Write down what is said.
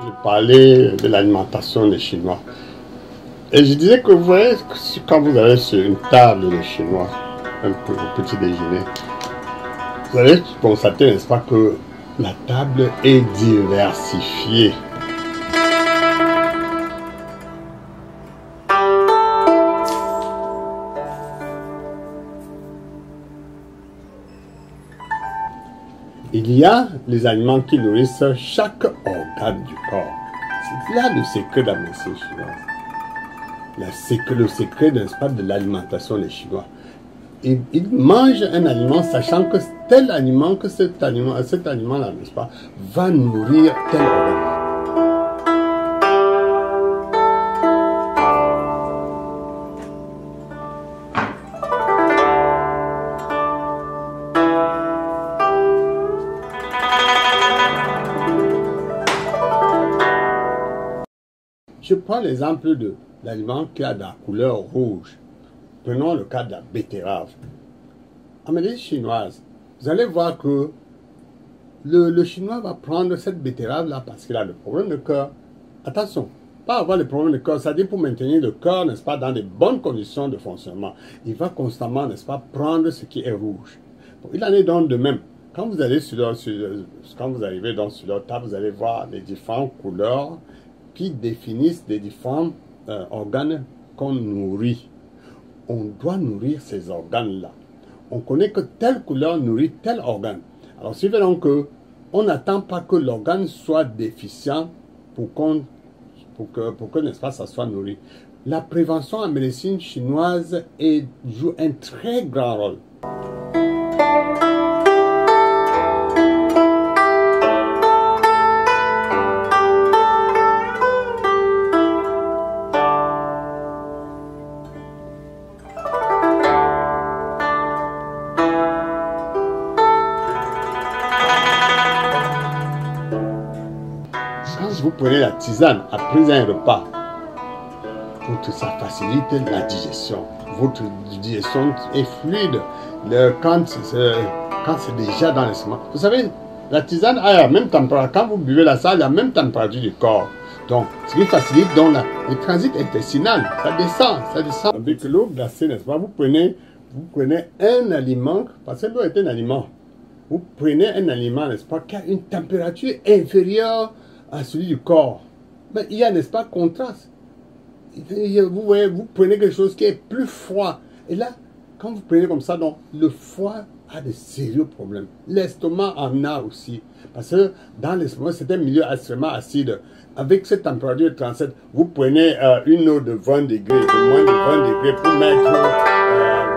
Je parlais de l'alimentation des Chinois. Et je disais que vous voyez, quand vous allez sur une table de Chinois, un peu au petit déjeuner, vous allez constater, n'est-ce pas, que la table est diversifiée. Il y a les aliments qui nourrissent chaque organe du corps. C'est là le secret de la médecine chinoise. Le secret, n'est-ce pas, de l'alimentation des Chinois. Ils mangent un aliment sachant que tel aliment, que cet aliment-là, n'est-ce pas, va nourrir tel organe. Je prends l'exemple de l'aliment qui a de la couleur rouge. Prenons le cas de la betterave. En médecine chinoise, vous allez voir que le Chinois va prendre cette betterave-là parce qu'il a le problème de cœur. Attention, pas avoir le problème de cœur, c'est-à-dire pour maintenir le cœur, n'est-ce pas, dans de bonnes conditions de fonctionnement. Il va constamment, n'est-ce pas, prendre ce qui est rouge. Bon, il en est donc de même. Quand vous allez quand vous arrivez donc sur leur table, vous allez voir les différentes couleurs qui définissent les différents organes qu'on nourrit. On doit nourrir ces organes-là. On connaît que telle couleur nourrit tel organe. Alors, si fait donc on n'attend pas que l'organe soit déficient pour que n'est-ce pas, ça soit nourri. La prévention en médecine chinoise joue un très grand rôle. Vous prenez la tisane après un repas, ça facilite la digestion. Votre digestion est fluide quand c'est déjà dans l'estomac. Vous savez, la tisane a la même température. Quand vous buvez la salle, la même température du corps. Donc, ce qui facilite donc le transit intestinal. Ça descend. Avec l'eau glacée, n'est-ce pas? Vous prenez un aliment, parce que l'eau est un aliment. Vous prenez un aliment, n'est-ce pas, qui a une température inférieure à celui du corps. Mais il y a, n'est-ce pas, contraste. Vous voyez, vous prenez quelque chose qui est plus froid. Et là, quand vous prenez comme ça, donc, le foie a de sérieux problèmes. L'estomac en a aussi. Parce que dans l'estomac, c'est un milieu extrêmement acide. Avec cette température de 37, vous prenez une eau de 20 degrés, de moins de 20 degrés pour mettre